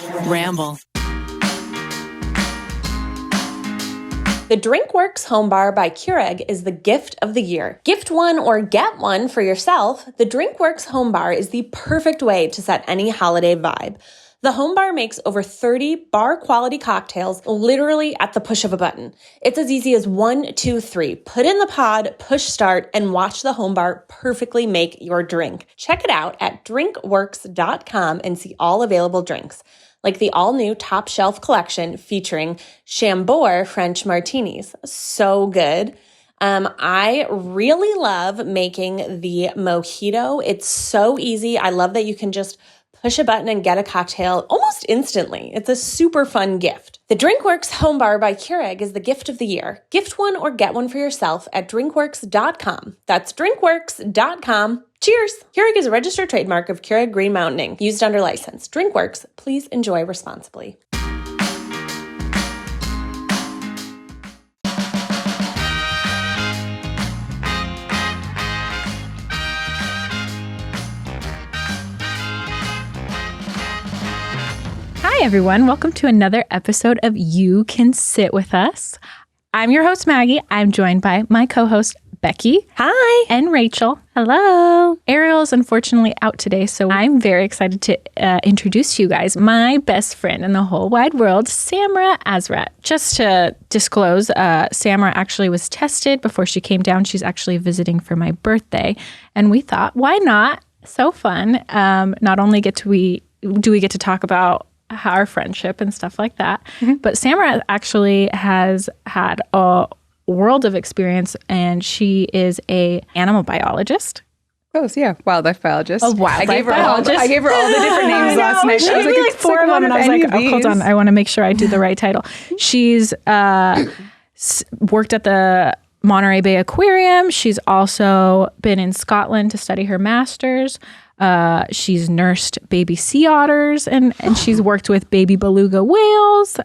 Ramble. The Drinkworks Home Bar by Keurig is the gift of the year. Gift one or get one for yourself. The Drinkworks Home Bar is the perfect way to set any holiday vibe. The home bar makes over 30 bar-quality cocktails literally at the push of a button. It's as easy as 1, 2, 3. Put in the pod, push start, and watch the home bar perfectly make your drink. Check it out at drinkworks.com and see all available drinks, like the all-new top shelf collection featuring Chambord French martinis. So good. I really love making the mojito. It's so easy. I love that you can just push a button and get a cocktail almost instantly. It's a super fun gift. The Drinkworks Home Bar by Keurig is the gift of the year. Gift one or get one for yourself at drinkworks.com. That's drinkworks.com. Cheers! Keurig is a registered trademark of Keurig Green Mountain Inc., used under license. Drinkworks, please enjoy responsibly. Hi, everyone. Welcome to another episode of You Can Sit With Us. I'm your host, Maggie. I'm joined by my co-host, Becky. Hi. And Rachel. Hello. Ariel is unfortunately out today, so I'm very excited to introduce you guys my best friend in the whole wide world, Samra Asrat. Just to disclose, Samra actually was tested before she came down. She's actually visiting for my birthday, and we thought, why not? So fun. Not only do we get to talk about our friendship and stuff like that, but Samara actually has had a world of experience, and she is a animal biologist. Oh, so yeah, wildlife biologist. A wildlife biologist. I gave her all the different names last night. She gave me like four of them, and I was like, oh, hold on, I want to make sure I do the right title. She's worked at the Monterey Bay Aquarium. She's also been in Scotland to study her master's. She's nursed baby sea otters and she's worked with baby beluga whales.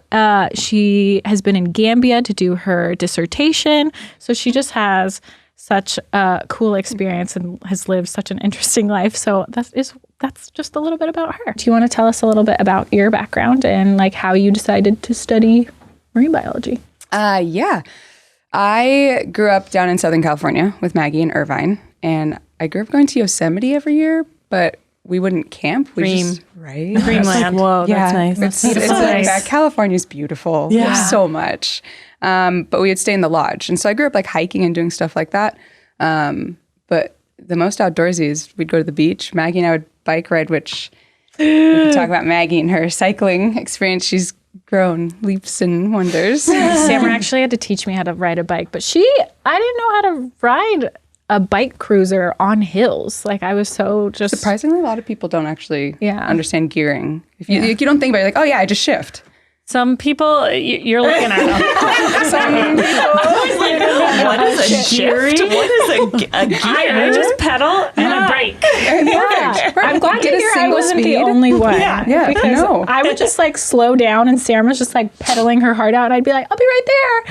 She has been in Gambia to do her dissertation. So she just has such a cool experience and has lived such an interesting life. So that's just a little bit about her. Do you want to tell us a little bit about your background and like how you decided to study marine biology? Yeah. I grew up down in Southern California with Maggie and Irvine, and I grew up going to Yosemite every year, but we wouldn't camp. Dreamland. Whoa, Yeah, that's nice. It's like California's beautiful. Yeah. So much. But we would stay in the lodge. And so I grew up like hiking and doing stuff like that. But the most outdoorsy is we'd go to the beach. Maggie and I would bike ride, which we could talk about Maggie and her cycling experience. She's grown leaps and wonders. Samara actually had to teach me how to ride a bike, but I didn't know how to ride a bike cruiser on hills. Like I was so just surprisingly, a lot of people don't actually understand gearing. If you you don't think about it, like, oh yeah, I just shift. Some people, you're looking at them. Some people, What is a shift? What is a gear? I just pedal and a brake. Perfect. I'm glad to hear I wasn't the only one. Yeah, because no. I would just like slow down and Sarah was just like pedaling her heart out and I'd be like, I'll be right there.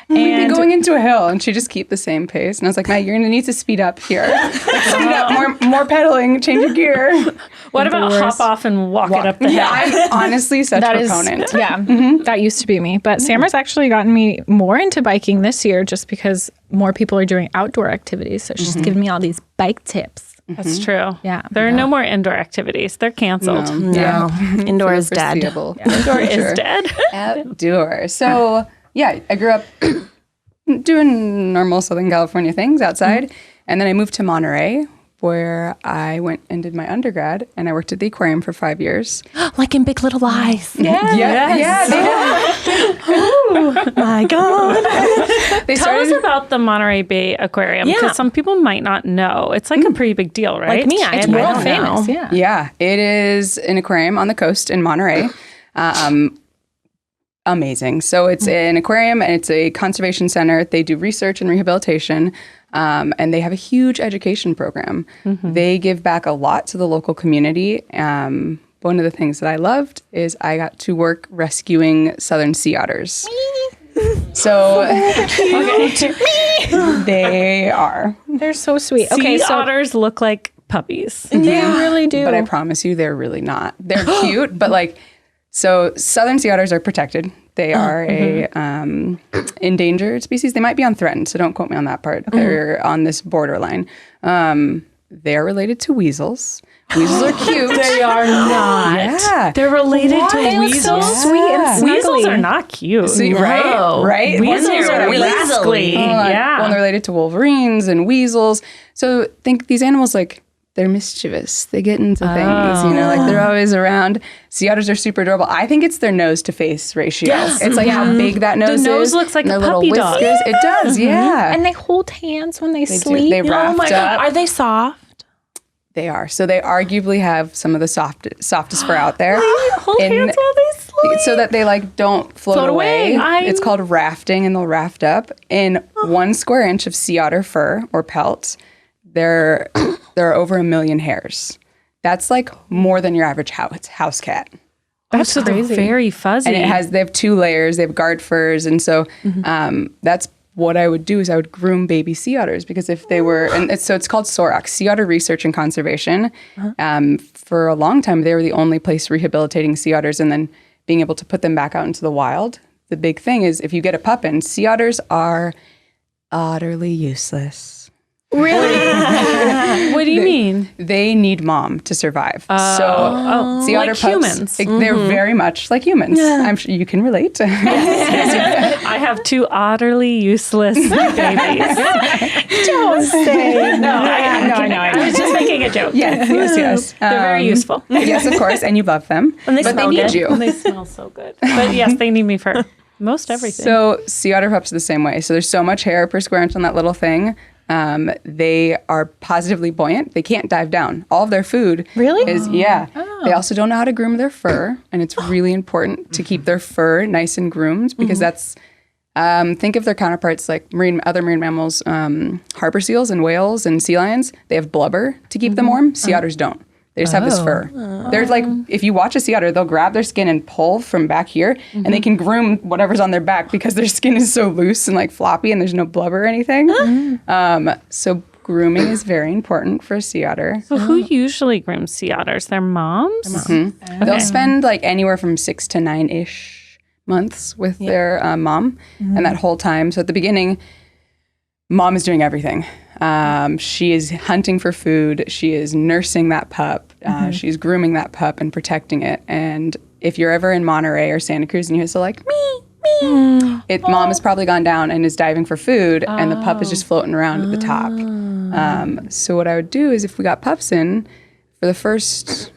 We'd be going into a hill and she'd just keep the same pace. And I was like, Matt, you're going to need to speed up here. Like, speed up, more pedaling, change your gear. What about hop off and walk it up the hill? Yeah, I'm honestly such a proponent. That used to be me. But Samara's actually gotten me more into biking this year just because more people are doing outdoor activities. So she's giving me all these bike tips. That's true. Yeah. There are no more indoor activities. They're canceled. No. Indoor is dead. Indoor is dead. Outdoor. So, yeah, I grew up doing normal Southern California things outside. And then I moved to Monterey, where I went and did my undergrad, and I worked at the aquarium for 5 years. Like in Big Little Lies. Yeah. Oh my God. Tell us about the Monterey Bay Aquarium, because some people might not know. It's like a pretty big deal, right? Like me, It's world famous. Yeah, it is an aquarium on the coast in Monterey. Amazing. So it's an aquarium and it's a conservation center. They do research and rehabilitation, and they have a huge education program. They give back a lot to the local community. One of the things that I loved is I got to work rescuing southern sea otters. So they are. They're so sweet. Sea otters look like puppies. They really do. But I promise you, they're really not. They're cute, but like So southern sea otters are protected. They are a endangered species. They might be on threatened, so don't quote me on that part. They're on this borderline. They are related to weasels. Weasels are cute. They are not. Yeah. They're related to weasels. So sweet and snuggly. Weasels are not cute. See, right? Weasels are weaselly. Yeah. Well, they're related to wolverines and weasels. So think these animals, like, they're mischievous. They get into things, like they're always around. Sea otters are super adorable. I think it's their nose to face ratio. Yes. It's like how big that nose is. The nose looks like and a their puppy little dog. whiskers. It does, yeah. And they hold hands when they They sleep. do. They raft up. Are they soft? They are. So they arguably have some of the softest fur out there. Hold hands while they sleep. So that they like don't float away. It's called rafting, and they'll raft up. In 1 square inch of sea otter fur or pelt, there are over 1 million hairs. That's like more than your average house cat. That's so crazy. They're very fuzzy. And they have 2 layers. They have guard furs, and so that's what I would do is I would groom baby sea otters, because if they were, and it's called SORAC, Sea Otter Research and Conservation. For a long time, they were the only place rehabilitating sea otters and then being able to put them back out into the wild. The big thing is if you get a pup in, sea otters are utterly useless. Really? What do you mean? They need mom to survive. Sea otter like pups, humans. They're very much like humans. I'm sure you can relate. I have 2 utterly useless babies. Don't say. No, I was just making a joke. Yes. They're very useful. Yes, of course, and you love them. And but they need you. And they smell so good. But yes, they need me for most everything. So sea otter pups are the same way. So there's so much hair per square inch on that little thing. They are positively buoyant. They can't dive down. All of their food is, They also don't know how to groom their fur. And it's really important to keep their fur nice and groomed, because that's, think of their counterparts like other marine mammals, harbor seals and whales and sea lions. They have blubber to keep them warm. Sea otters don't. They just have this fur. They're like, if you watch a sea otter, they'll grab their skin and pull from back here, and they can groom whatever's on their back because their skin is so loose and like floppy, and there's no blubber or anything. So grooming is very important for a sea otter. So who usually grooms sea otters? Their moms? They'll spend like anywhere from 6 to 9-ish months with their mom, and that whole time. So at the beginning, mom is doing everything. She is hunting for food. She is nursing that pup. She's grooming that pup and protecting it. And if you're ever in Monterey or Santa Cruz and you hear so like, me, mom has probably gone down and is diving for food, and the pup is just floating around at the top. So what I would do is if we got pups in, for the first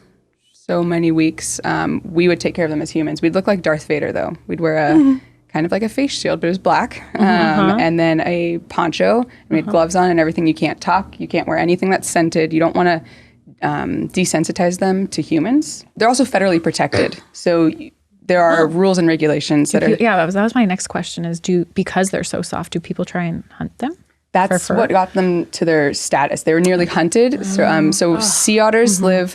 so many weeks, we would take care of them as humans. We'd look like Darth Vader, though. We'd wear a kind of like a face shield, but it was black, and then a poncho. We had gloves on and everything. You can't talk. You can't wear anything that's scented. You don't want to desensitize them to humans. They're also federally protected, so there are rules and regulations that are. Yeah, that was my next question. Is because they're so soft, do people try and hunt them? That's what got them to their status. They were nearly hunted. So sea otters live.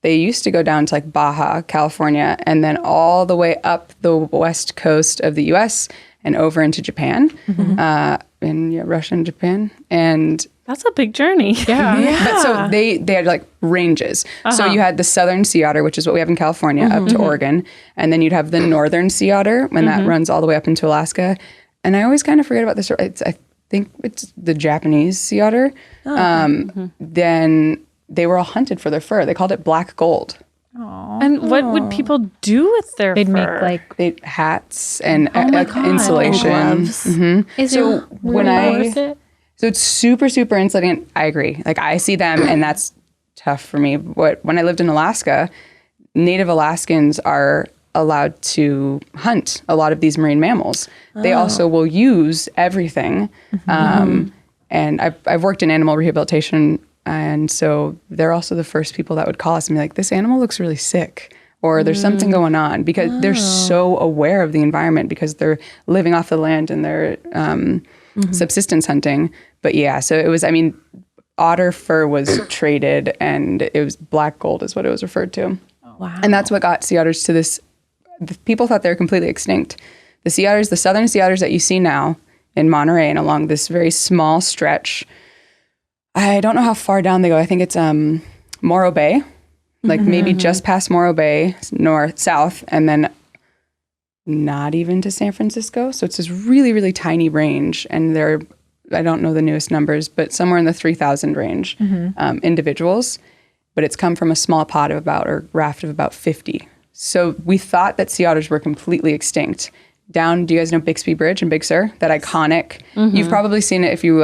They used to go down to like Baja, California, and then all the way up the west coast of the U.S. and over into Japan, in Russia and Japan. And that's a big journey. Yeah. But so they had like ranges. So you had the southern sea otter, which is what we have in California, up to Oregon. And then you'd have the northern sea otter, when that runs all the way up into Alaska. And I always kind of forget about this. I think it's the Japanese sea otter. Then they were all hunted for their fur. They called it black gold. And what would people do with their They'd fur? make like hats and insulation. And gloves. So it's super, super insulating. I agree. Like I see them, and that's tough for me. When I lived in Alaska, Native Alaskans are allowed to hunt a lot of these marine mammals. They also will use everything. And I've worked in animal rehabilitation. And so they're also the first people that would call us and be like, this animal looks really sick, or there's something going on, because they're so aware of the environment because they're living off the land and they're subsistence hunting. But yeah, so it was, otter fur was traded, and it was black gold is what it was referred to. wow. And that's what got sea otters to this. People thought they were completely extinct. The sea otters, the southern sea otters that you see now in Monterey and along this very small stretch, I don't know how far down they go. I think it's Morro Bay like maybe just past Morro Bay, south, and then not even to San Francisco. So it's this really, really tiny range. And I don't know the newest numbers, but somewhere in the 3,000 range individuals. But it's come from a small pod of raft of about 50. So we thought that sea otters were completely extinct. Do you guys know Bixby Bridge in Big Sur? That iconic. You've probably seen it if you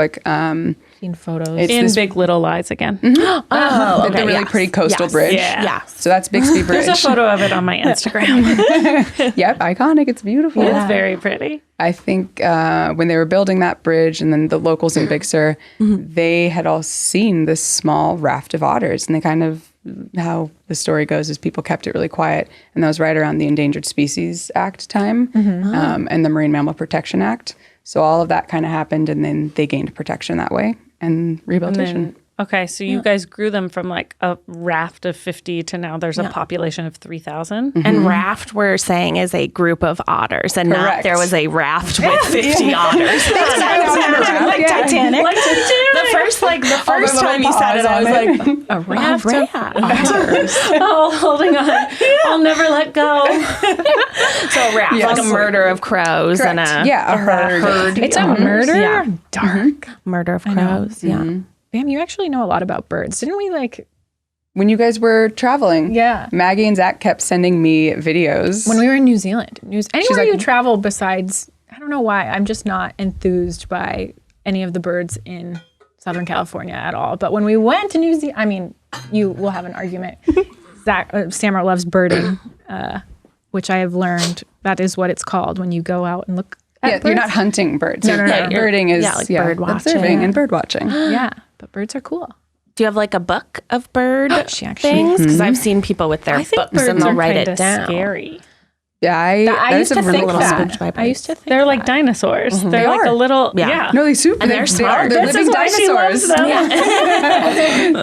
seen photos. It's in Big Little Lies again. The really pretty coastal bridge. Yeah. So that's Bixby Bridge. There's a photo of it on my Instagram. Yep, iconic. It's beautiful. It's very pretty. I think when they were building that bridge, and then the locals in Big Sur, they had all seen this small raft of otters, and they kind of, how the story goes is people kept it really quiet, and that was right around the Endangered Species Act time and the Marine Mammal Protection Act. So all of that kind of happened, and then they gained protection that way and rehabilitation. Okay, so you guys grew them from like a raft of 50 to now there's a population of 3,000. And raft, we're saying, is a group of otters, and not there was a raft with 50 otters. Like Titanic. Like The first time you said it, I was like, a raft of otters. Oh, holding on. I'll never let go. So a raft, like a murder of crows. Correct. And a herd. It's a murder? Yeah. Dark. Murder of crows, Bam, you actually know a lot about birds. Didn't we When you guys were traveling, Maggie and Zach kept sending me videos. When we were in New Zealand. Anywhere you travel besides, I don't know why, I'm just not enthused by any of the birds in Southern California at all. But when we went to New Zealand, I mean, you will have an argument. Samra loves birding, which I have learned that is what it's called when you go out and look at birds. You're not hunting birds. No. Birding is bird watching. observing and bird watching. Yeah, but birds are cool. Do you have like a book of bird things? Because I've seen people with their books and they'll write it down. Scary. Yeah, I used to think spooked by that. I used to think They're like dinosaurs. They're They like are. a little, No, they super. And they're smart. They're This living is why she dinosaurs.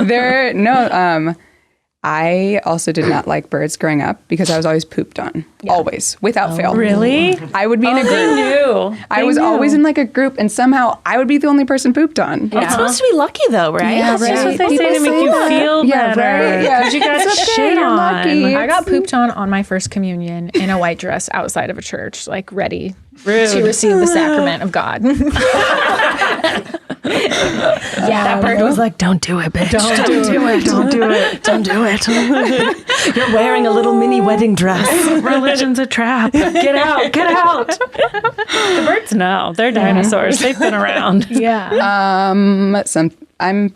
loves them. I also did not like birds growing up because I was always pooped on. Always, without fail. Really? I would be in a group. I was always in like a group, and somehow I would be the only person pooped on. It's supposed to be lucky though, right? Yeah, That's what they say to make you feel better. right. Yeah. Because you got shit you're on. lucky. I got pooped on my first communion in a white dress outside of a church, like ready Rude. to receive the sacrament of God. That bird was like, "Don't do it, bitch. Don't do it. Don't do it. Don't do it. You're wearing a little mini wedding dress. Religion's a trap. Get out. Get out. The birds know. They're dinosaurs. They've been around. Yeah. I'm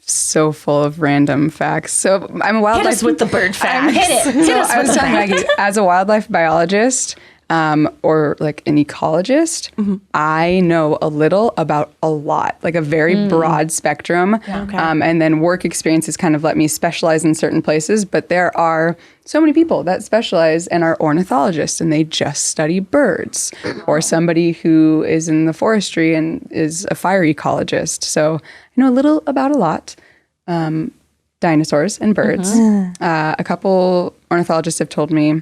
so full of random facts. So I'm a wildlife. Hit us with the bird facts. I was telling Maggie, as a wildlife biologist, or like an ecologist, I know a little about a lot, like a very broad spectrum. And then work experiences kind of let me specialize in certain places. But there are so many people that specialize and are ornithologists, and they just study birds, or somebody who is in the forestry and is a fire ecologist. So I know a little about a lot. Dinosaurs and birds. A couple ornithologists have told me,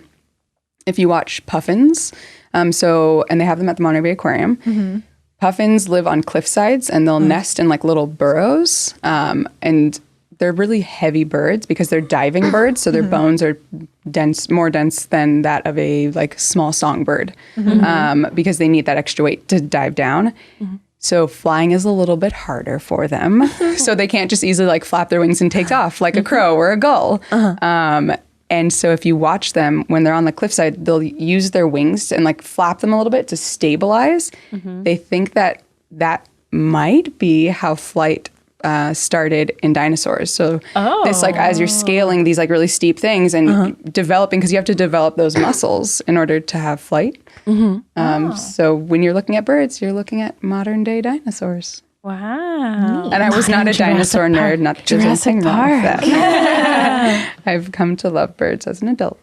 if you watch puffins, and they have them at the Monterey Bay Aquarium, puffins live on cliff sides and they'll nest in like little burrows. And they're really heavy birds because they're diving birds. So their bones are more dense than that of a like small songbird, because they need that extra weight to dive down. So flying is a little bit harder for them. So they can't just easily like flap their wings and take off like a crow or a gull. And so if you watch them when they're on the cliffside, they'll use their wings and like flap them a little bit to stabilize. They think that might be how flight started in dinosaurs. So this like as you're scaling these like really steep things and developing, because you have to develop those muscles in order to have flight. So when you're looking at birds, you're looking at modern day dinosaurs. Wow. And I was not a dinosaur nerd, not that there's anything wrong with that. I've come to love birds as an adult.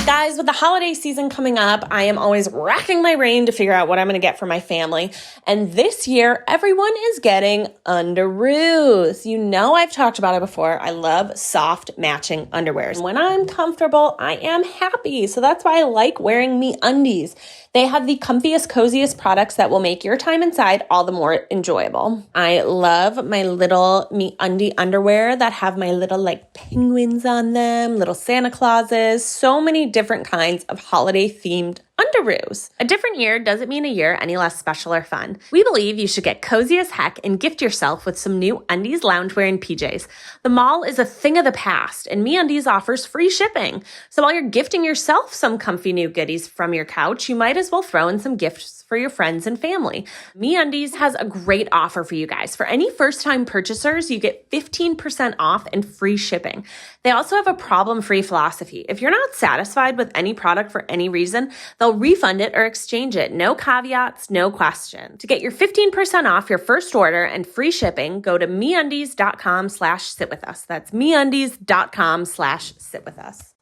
Guys, Guys, with the holiday season coming up, I am always racking my brain to figure out what I'm going to get for my family. And this year, everyone is getting underoos. You know I've talked about it before. I love soft matching underwears. When I'm comfortable, I am happy. So that's why I like wearing MeUndies. They have the comfiest, coziest products that will make your time inside all the more enjoyable. I love my little MeUndie underwear that have my little like penguins on them, little Santa Clauses, so many different kinds of holiday themed underoos. A different year doesn't mean a year any less special or fun. We believe you should get cozy as heck and gift yourself with some new undies, loungewear, and PJs. The mall is a thing of the past, and MeUndies offers free shipping. So while you're gifting yourself some comfy new goodies from your couch, you might as well throw in some gifts for your friends and family. MeUndies has a great offer for you guys. For any first-time purchasers, you get 15% off and free shipping. They also have a problem-free philosophy. If you're not satisfied with any product for any reason, they'll refund it or exchange it. No caveats, no question. To get your 15% off your first order and free shipping, go to MeUndies.com/sitwithus. That's MeUndies.com/sitwithus.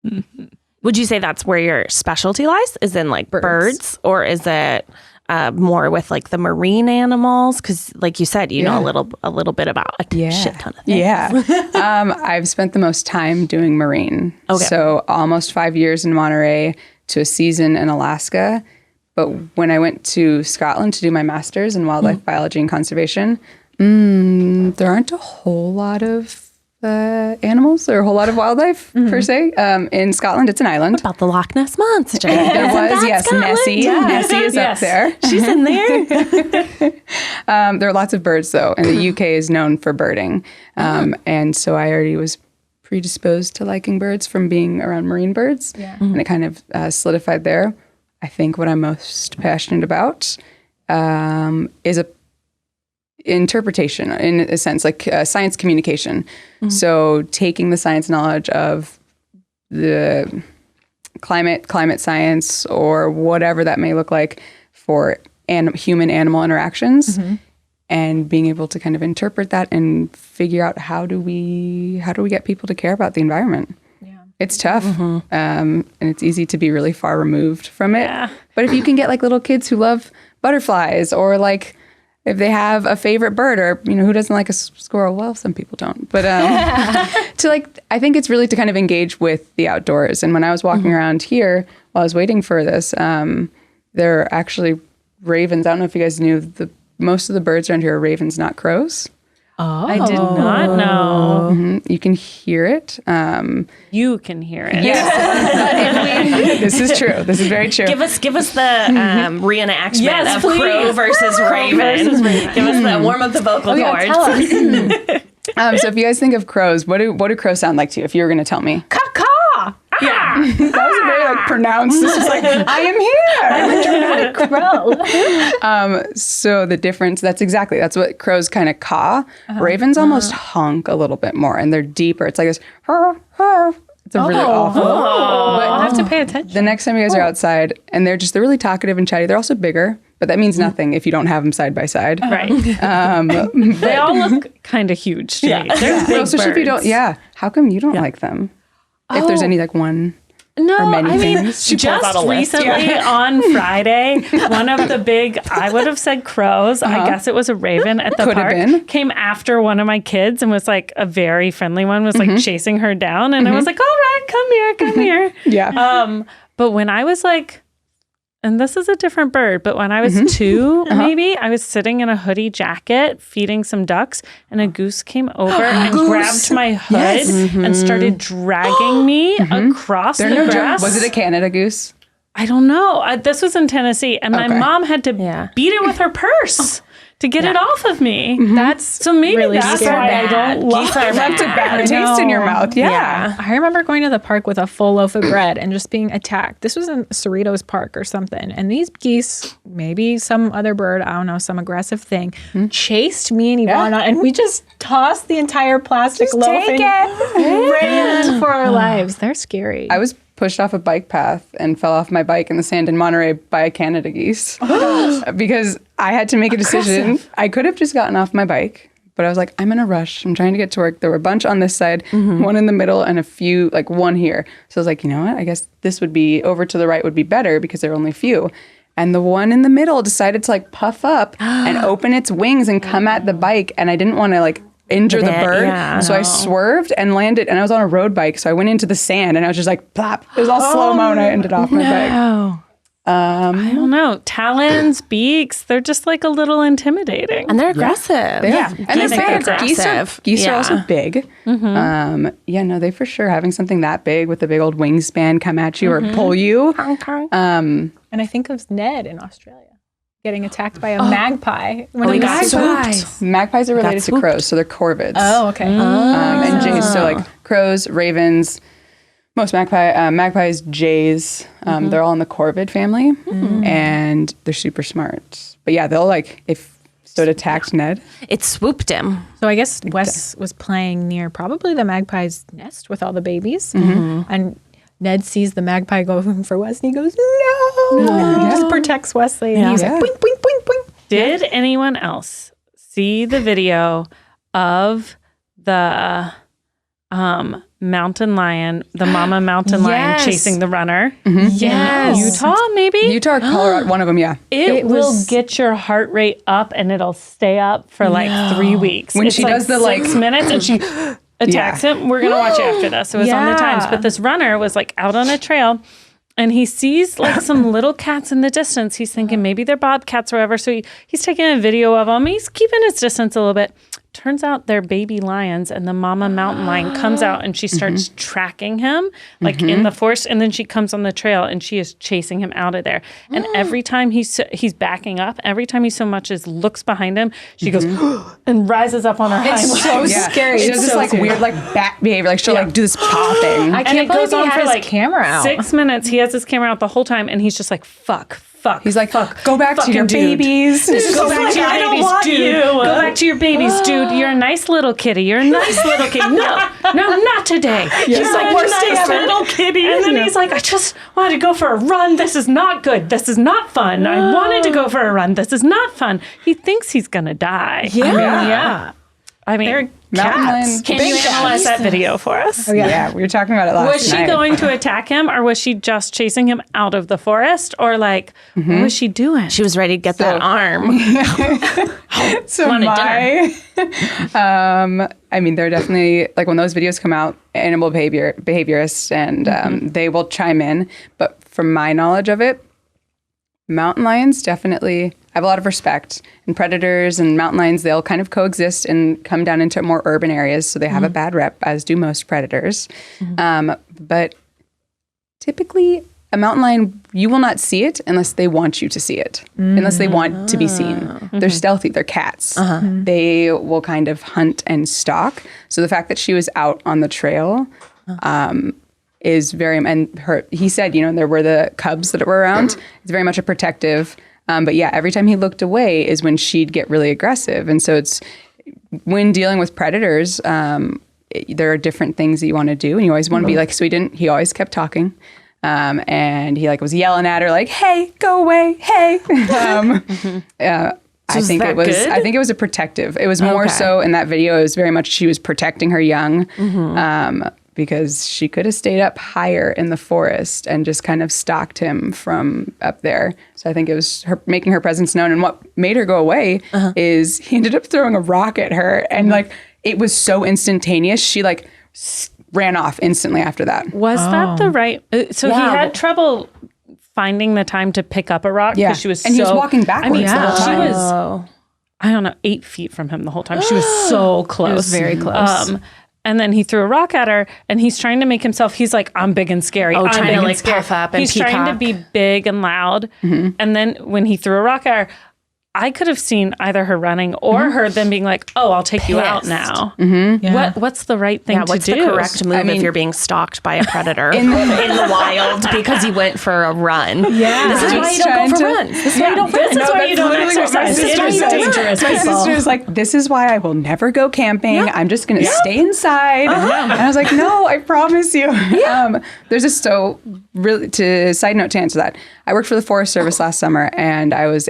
Mm-hmm. Would you say that's where your specialty lies? Is in like birds or is it more with like the marine animals? Because like you said, you know a little bit about a shit ton of things. Yeah. I've spent the most time doing marine. Okay. So almost 5 years in Monterey to a season in Alaska. But when I went to Scotland to do my master's in wildlife biology and conservation, there aren't a whole lot of animals or a whole lot of wildlife per se. In Scotland, it's an island. What about the Loch Ness Monster? There was, yes, Scotland? Nessie. Yeah. Nessie is up there. She's in there. There are lots of birds, though, and the UK is known for birding. And so I already was predisposed to liking birds from being around marine birds, and it kind of solidified there. I think what I'm most passionate about is interpretation, in a sense, like science communication. So taking the science knowledge of the climate science or whatever that may look like for human-animal interactions and being able to kind of interpret that and figure out how do we get people to care about the environment. It's tough, and it's easy to be really far removed from it. Yeah. But if you can get like little kids who love butterflies, or like if they have a favorite bird, or who doesn't like a squirrel? Well, some people don't. But I think it's really to kind of engage with the outdoors. And when I was walking around here while I was waiting for this, there are actually ravens. I don't know if you guys knew, most of the birds around here are ravens, not crows. Oh, I did not know. You can hear it. You can hear it. Yes. This is true. This is very true. Give us the reenactment of crow versus raven. Give us the warm up the vocal cords. Tell us. So if you guys think of crows, what do crows sound like to you? If you were going to tell me, caw. Yeah, that was very pronounced. This is like, I am here. I'm a dramatic crow. So the difference, that's what crows kind of caw. Ravens almost honk a little bit more, and they're deeper. It's like this. It's a really awful. But I have to pay attention. The next time you guys are outside, and they're really talkative and chatty. They're also bigger, but that means nothing if you don't have them side by side. Right. They all look kind of huge to me. They're big birds. If you don't, how come you don't like them? If there's any like one or many things. Just recently on Friday, one of the big, I would have said crows, I guess it was a raven at the park, came after one of my kids and was like a very friendly one, was like chasing her down. And I was like, all right, come here. Yeah. But when I was like, and this is a different bird, but when I was 2, maybe, I was sitting in a hoodie jacket feeding some ducks, and a goose came over and grabbed my hood and started dragging me across the grass. Was it a Canada goose? I don't know. This was in Tennessee, and my mom had to beat it with her purse to get it off of me. That's so maybe really that's why I don't love it. Left a bad taste in your mouth. Yeah. I remember going to the park with a full loaf of bread and just being attacked. This was in Cerritos Park or something. And these geese, maybe some other bird, I don't know, some aggressive thing, chased me and Ivana, and we just tossed the entire plastic loaf and ran for our lives. They're scary. I was pushed off a bike path and fell off my bike in the sand in Monterey by a Canada geese because I had to make a decision. I could have just gotten off my bike, but but I was like, I'm in a rush. I'm trying to get to work. There were a bunch on this side, one in the middle, and a few, like one here. So I was like, you know what? I guess this would be, over to the right would be better because there are only a few. And the one in the middle decided to like puff up and open its wings and come at the bike. And I didn't want to like injure the bird. So I swerved and landed, and I was on a road bike. So I went into the sand and I was just like, plop. It was all slow-mo and I ended off my bike. I don't know. Talons, beaks, they're just like a little intimidating. And they're aggressive. Yeah. And they're big. Geese are also big. They for sure, having something that big with a big old wingspan come at you or pull you. And I think of Ned in Australia getting attacked by a magpie. When he got swooped. Magpies are related to crows, so they're corvids. Oh, okay. And jays, so like crows, ravens, most magpies, jays, they're all in the corvid family, and they're super smart. But yeah, they'll like, if so it attacked Ned. It swooped him. So I guess Wes was playing near probably the magpie's nest with all the babies, and Ned sees the magpie going for Wes, and he goes, no. He just protects Wesley, and he's like, boink, boink, boink, boink. Did anyone else see the video of the mountain lion, the mama mountain lion chasing the runner? Yes. Utah, maybe? Utah or Colorado, one of them, yeah. It will get your heart rate up, and it'll stay up for like 3 weeks. When it's she like does the 6 minutes and she attacks him. We're going to watch it after this. It was on the Times. But this runner was like out on a trail, and he sees like some little cats in the distance. He's thinking maybe they're bobcats or whatever. So he's taking a video of them. He's keeping his distance a little bit. Turns out they're baby lions, and the mama mountain lion comes out and she starts tracking him like in the forest, and then she comes on the trail and she is chasing him out of there. And every time he's backing up, every time he so much as looks behind him, she goes and rises up on her hind legs. So scary. She does this like weird like bat behavior. Like she'll like do this paw thing. I can't believe he had his camera out. 6 minutes. He has his camera out the whole time, and he's just like, fuck. He's like, go back to your babies. Go back to your babies, dude. Go back to your babies, dude. You're a nice little kitty. You're a nice little kitty. No, not today. He's like, worst nice little kitty. And then he's like, I just wanted to go for a run. This is not good. This is not fun. I wanted to go for a run. This is not fun. He thinks he's going to die. Yeah. I mean, they're cats. Can you analyze that video for us? Oh, yeah, we were talking about it last night. Was she going to attack him, or was she just chasing him out of the forest? Or like, what was she doing? She was ready to get that arm. So I mean, they're definitely, like when those videos come out, animal behaviorists, and they will chime in. But from my knowledge of it, mountain lions definitely, I have a lot of respect. And predators and mountain lions, they'll kind of coexist and come down into more urban areas. So they have a bad rep, as do most predators. But typically, a mountain lion, you will not see it unless they want you to see it, unless they want to be seen. They're stealthy. They're cats. They will kind of hunt and stalk. So the fact that she was out on the trail is very, and he said, there were the cubs that were around. It's very much a protective. But yeah, every time he looked away is when she'd get really aggressive. And so it's when dealing with predators, there are different things that you want to do. And you always want to be like, so he always kept talking. And he like was yelling at her like, hey, go away. Hey. I think it was a protective. It was more so in that video. It was very much, she was protecting her young. Because she could have stayed up higher in the forest and just kind of stalked him from up there. So I think it was her making her presence known. And what made her go away is he ended up throwing a rock at her. And like, it was so instantaneous. She like ran off instantly after that. Was that the right? So he had trouble finding the time to pick up a rock because she was and he was walking backwards the whole time. She was, I don't know, 8 feet from him the whole time. She was so close. It was very close. And then he threw a rock at her, and he's trying to make himself, he's like, I'm big and scary. I'm trying big to and scary. puff up and he's peacock. trying to be big and loud. And then when he threw a rock at her, I could have seen either her running or her then being like, oh, I'll take you out now. What's the right thing to do? What's the correct move if you're being stalked by a predator in the wild because he went for a run? This is why you don't go for runs. This is why you don't run. This is why you don't exercise. It is dangerous. My sister's like, this is why I will never go camping. I'm just going to stay inside. And I was like, no, I promise you. There's a side note to answer that. I worked for the Forest Service last summer, and I was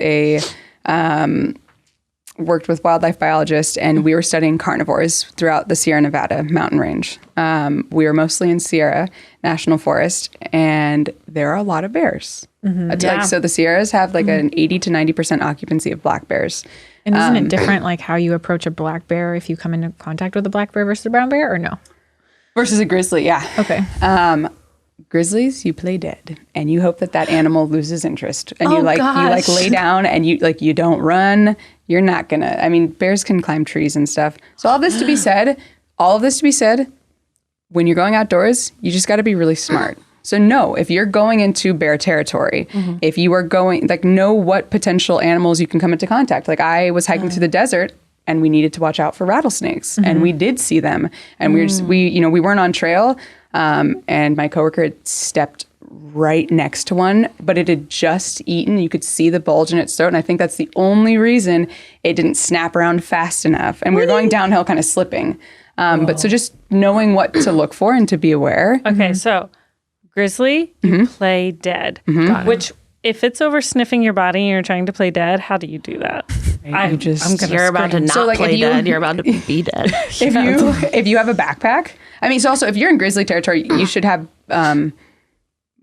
worked with wildlife biologists, and we were studying carnivores throughout the Sierra Nevada mountain range. We were mostly in Sierra National Forest, and there are a lot of bears. So the Sierras have like an 80 to 90% occupancy of black bears. And isn't it different, like how you approach a black bear if you come into contact with a black bear versus a brown bear, or no? Versus a grizzly, yeah. Okay. Grizzlies, you play dead, and you hope that animal loses interest, and you lay down, and you don't run. You're not gonna. I mean, bears can climb trees and stuff. So all of this to be said, when you're going outdoors, you just got to be really smart. So no, if you're going into bear territory, if you are going, like, know what potential animals you can come into contact. Like, I was hiking through the desert, and we needed to watch out for rattlesnakes, and we did see them, and we weren't on trail, and my coworker had stepped right next to one, but it had just eaten. You could see the bulge in its throat, and I think that's the only reason it didn't snap around fast enough. And we were going downhill, kind of slipping. But so just knowing what to look for and to be aware. Okay, so grizzly, you play dead. Which, if it's over sniffing your body and you're trying to play dead, how do you do that? You're about to not play dead. You're about to be dead. If you have a backpack, I mean, so also if you're in grizzly territory, you should have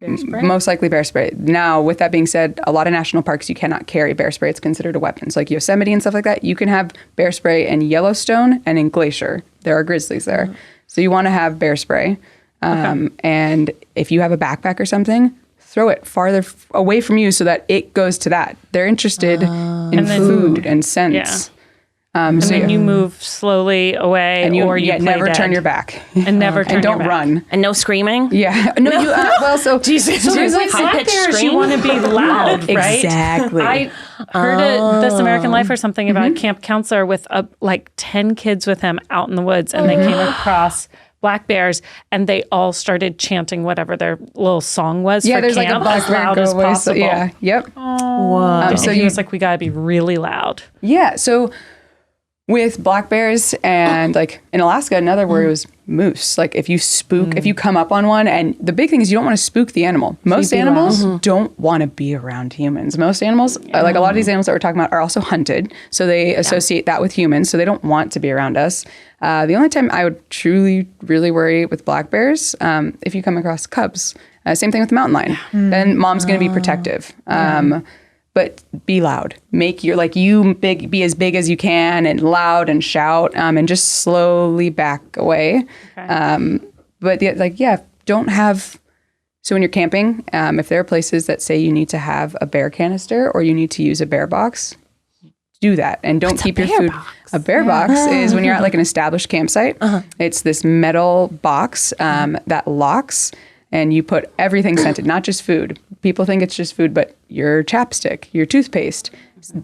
most likely bear spray. Now, with that being said, a lot of national parks, you cannot carry bear spray. It's considered a weapon. So like Yosemite and stuff like that, you can have bear spray in Yellowstone and in Glacier. There are grizzlies there. So you want to have bear spray. And if you have a backpack or something, throw it farther away from you so that it goes to that. They're interested in food and scents. Yeah. And then you move slowly away, and you never dead. Turn your back, and never turn and don't your back. run, and no screaming. Yeah, no. So Jesus, so with black bears, you want to be loud, right? Exactly. I heard This American Life or something about a camp counselor with like 10 kids with him out in the woods, and they came across black bears, and they all started chanting whatever their little song was for there's camp, like a as loud as possible. So, yep. Whoa. So he was like, we got to be really loud. Yeah, so with black bears and like in Alaska, another word was moose. Like if you spook, if you come up on one, and the big thing is you don't want to spook the animal. Most animals don't want to be around humans. Most animals, like a lot of these animals that we're talking about, are also hunted. So they associate that with humans. So they don't want to be around us. The only time I would truly, really worry with black bears, if you come across cubs. Same thing with the mountain lion. Then mom's going to be protective. But be loud. Make your be as big as you can, and loud, and shout, and just slowly back away. Okay. Don't have. So when you're camping, if there are places that say you need to have a bear canister or you need to use a bear box, do that, and don't keep your food. A bear box is when you're at like an established campsite. It's this metal box that locks. And you put everything scented, not just food. People think it's just food, but your chapstick, your toothpaste.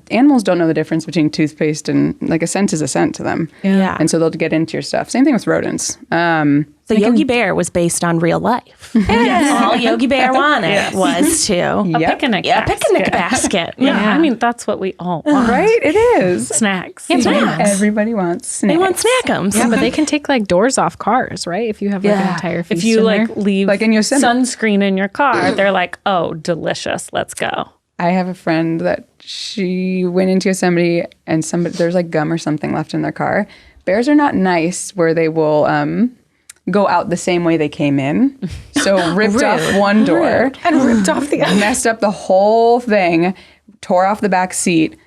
Animals don't know the difference between toothpaste and like a scent is a scent to them. Yeah. And so they'll get into your stuff. Same thing with rodents. So Yogi Bear was based on real life. Yes. All Yogi Bear wanted was a picnic basket. I mean, that's what we all want. Right? It is. Snacks. Yeah, snacks. Everybody wants snacks. They want snackums. Yeah, but they can take like doors off cars, right? If you have like an entire feast if you in there. leave like in Yosemite. sunscreen in your car, they're like, oh, delicious. Let's go. I have a friend that she went into Yosemite and there's like gum or something left in their car. Bears are not nice where they will go out the same way they came in. So ripped off one door and ripped off the other. Messed up the whole thing, tore off the back seat,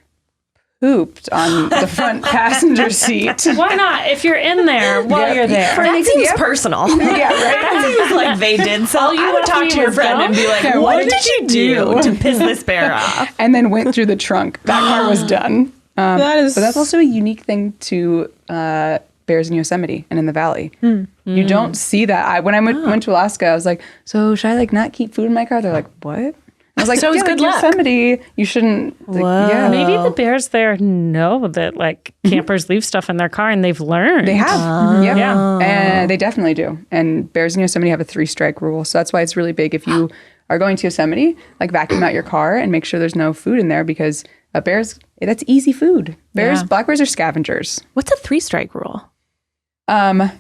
pooped on the front passenger seat. Why not? If you're in there while you're there. That seems personal. Yeah, right? That seems like they did something. I would talk to your friend and be like, what did you do to piss this bear off? And then went through the trunk. That car was done. But that's also a unique thing to bears in Yosemite and in the valley. You don't see that. When I went to Alaska, I was like, so should I like not keep food in my car? They're like, what? I was like, so it was good luck. Yosemite, you shouldn't. Maybe the bears there know that like campers leave stuff in their car and they've learned. They have. Yeah. And they definitely do. And bears in Yosemite have a 3-strike rule. So that's why it's really big if you are going to Yosemite, like vacuum out your car and make sure there's no food in there because that's easy food. Black bears are scavengers. What's a 3-strike rule? A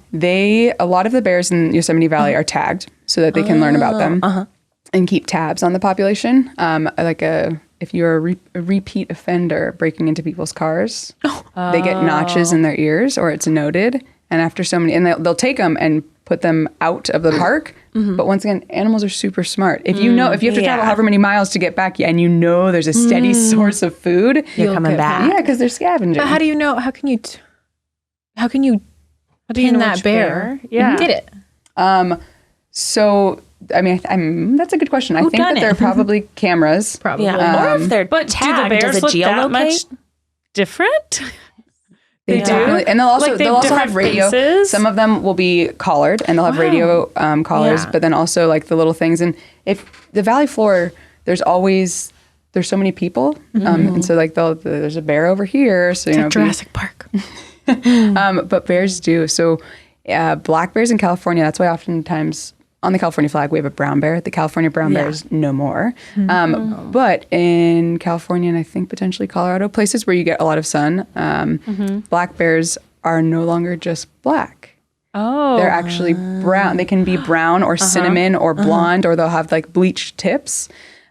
lot of the bears in Yosemite Valley are tagged so that they can learn about them. And keep tabs on the population. Like a if you're a repeat offender breaking into people's cars, they get notches in their ears, or it's noted. And after so many, and they'll take them and put them out of the park. But once again, animals are super smart. If you know, if you have to travel however many miles to get back, and you know there's a steady source of food, you're coming back. Yeah, because they're scavenging. But how do you know? How can you pin that bear? Yeah. Get it. So, I mean, that's a good question. I think that there are probably cameras. Probably. Yeah. Or if they're But tagged, do the bears does it look that much geolocate? different? They do, and they'll also have radio. Faces? Some of them will be collared, and they'll have radio collars. Yeah. But then also like the little things. And if the valley floor, there's so many people, and so like there's a bear over here. So It's like Jurassic Park. but bears do. So black bears in California. That's why oftentimes on the California flag we have a brown bear. The California brown bear is no more. But in California and I think potentially Colorado, places where you get a lot of sun, black bears are no longer just black. Oh. They're actually brown. They can be brown or cinnamon or blonde, or they'll have like bleached tips.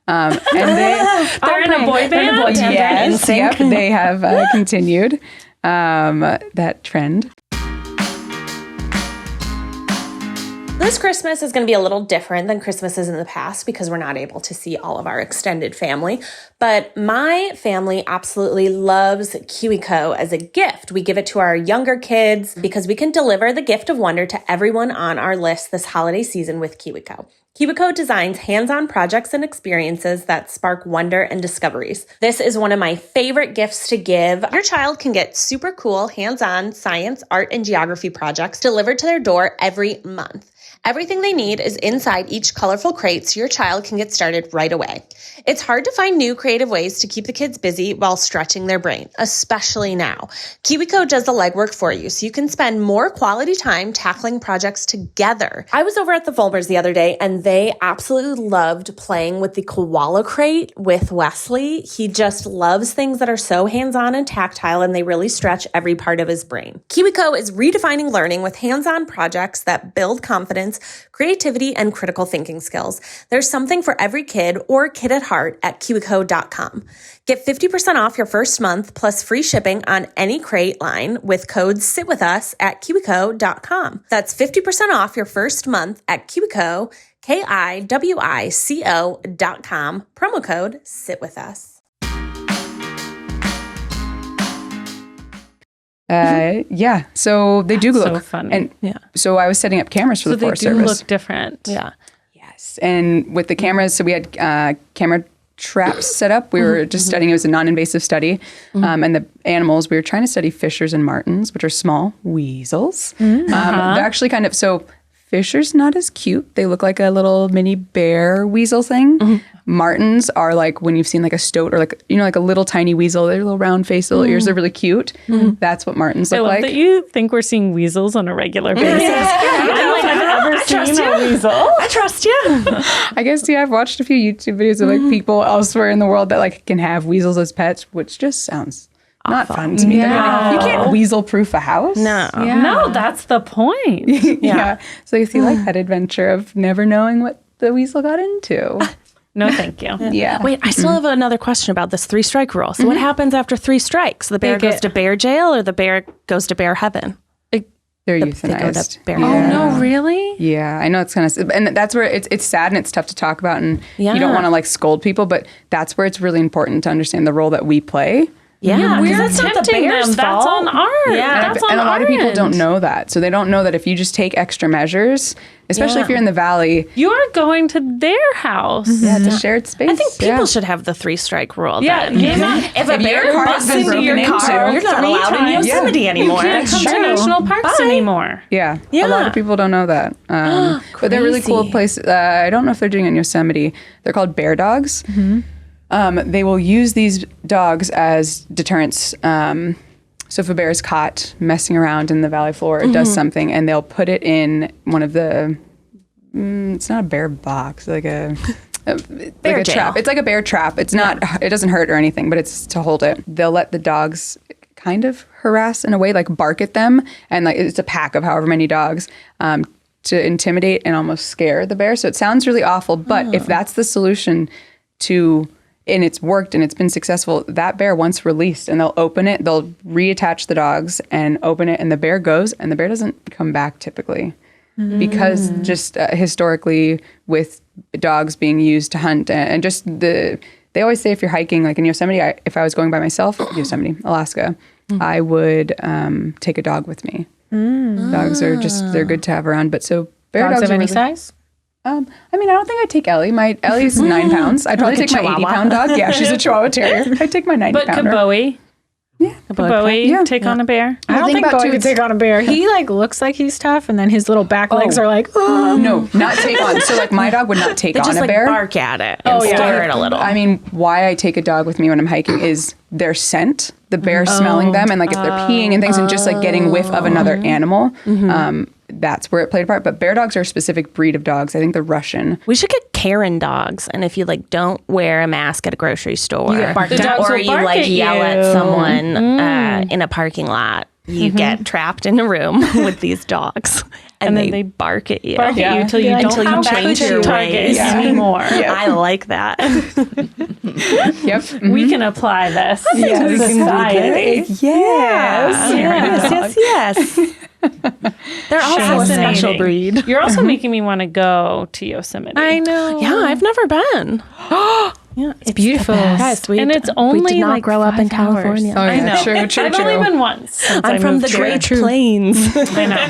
And they're in a boy band? Yes, yep, they have continued that trend. This Christmas is going to be a little different than Christmases in the past because we're not able to see all of our extended family. But my family absolutely loves KiwiCo as a gift. We give it to our younger kids because we can deliver the gift of wonder to everyone on our list this holiday season with KiwiCo. KiwiCo designs hands-on projects and experiences that spark wonder and discoveries. This is one of my favorite gifts to give. Your child can get super cool hands-on science, art, and geography projects delivered to their door every month. Everything they need is inside each colorful crate so your child can get started right away. It's hard to find new creative ways to keep the kids busy while stretching their brain, especially now. KiwiCo does the legwork for you so you can spend more quality time tackling projects together. I was over at the Fulmers the other day and they absolutely loved playing with the koala crate with Wesley. He just loves things that are so hands-on and tactile and they really stretch every part of his brain. KiwiCo is redefining learning with hands-on projects that build confidence, creativity, and critical thinking skills. There's something for every kid or kid at heart at KiwiCo.com. Get 50% off your first month plus free shipping on any crate line with code SITWITHUS at KiwiCo.com. That's 50% off your first month at KiwiCo, KiwiCo.com. Promo code SITWITHUS. So they do look so fun. And so I was setting up cameras for the Forest Service. So they do look different. Yeah. Yes. And with the cameras, so we had camera traps set up. We were just studying, it was a non-invasive study. And the animals, we were trying to study fishers and martens, which are small weasels. They're actually kind of, so fishers not as cute. They look like a little mini bear weasel thing. Martens are like when you've seen like a stoat or like, like a little tiny weasel. They're a little round face, little ears. They're really cute. That's what martens look like. I love that you think we're seeing weasels on a regular basis. I don't think I've ever seen a weasel. I trust you. I guess, I've watched a few YouTube videos of like people elsewhere in the world that like can have weasels as pets, which just sounds not fun to me. Yeah. You can't weasel-proof a house. No. Yeah. No, that's the point. Yeah. So you see like that adventure of never knowing what the weasel got into. No, thank you. Yeah. Wait, I still have another question about this 3-strike rule. So what happens after 3 strikes? The bear goes to bear jail or the bear goes to bear heaven? They're They go euthanized. to bear Oh, heaven. no, really? Yeah, I know it's kind of, and that's where it's sad and it's tough to talk about, and you don't want to like scold people, but that's where it's really important to understand the role that we play. Yeah, We're because that's not the tempting bear's them. That's fault. on our. Yeah. That's on And a lot of people end. don't know that. So they don't know that if you just take extra measures, especially if you're in the valley. You're going to their house. Yeah, it's a shared space. I think people should have the 3-strike rule. Yeah, then. you're not, If a bear car busts has been into your broken car, into you're not allowed in 3 times. Yosemite anymore. you can't come to national parks anymore. Yeah, Yeah. a lot of people don't know that. But they're really cool places. I don't know if they're doing it in Yosemite. They're called bear dogs. They will use these dogs as deterrents. So if a bear is caught messing around in the valley floor, it does something, and they'll put it in one of the, it's not a bear box, like a Bear like a jail. trap. It's like a bear trap. It's not, it doesn't hurt or anything, but it's to hold it. They'll let the dogs kind of harass in a way, like bark at them, and like it's a pack of however many dogs to intimidate and almost scare the bear. So it sounds really awful, but if that's the solution to and it's worked and it's been successful, that bear once released and they'll open it, they'll reattach the dogs and open it, and the bear goes, and the bear doesn't come back typically. Because just historically with dogs being used to hunt and just they always say if you're hiking, like in Yosemite, if I was going by myself, Yosemite, Alaska, I would take a dog with me. Dogs are they're good to have around. But so bear dogs of any really, size? I don't think I'd take Ellie. Ellie's 9 pounds. I'd probably take my 80-pound dog. Yeah, she's a Chihuahua Terrier. I'd take my 90-pounder. But could Bowie? Yeah. Could Bowie take on a bear? I don't think Bowie could take on a bear. He like looks like he's tough, and then his little back legs are like, no, not take on. So like my dog would not take on just a bear. Bark at it and stare it a little. I mean, why I take a dog with me when I'm hiking is their scent, the bear smelling them, and like if they're peeing and things, and just like getting whiff of another animal. That's where it played a part. But bear dogs are a specific breed of dogs. I think they're Russian. We should get Karen dogs, and if you like don't wear a mask at a grocery store, or you like yell at someone in a parking lot, you get trapped in a room with these dogs, and they bark at you. Bark at you till you don't come back to your target anymore. I like that. We can apply this to society. Yes. They're also a special breed. You're also making me want to go to Yosemite. I know. Yeah, I've never been. Yeah, it's beautiful. Yes, and it's only we did not like grow up in 5 hours. California. Oh, yeah. I know. True. I've only been once. Since I'm from the Great Plains. I know.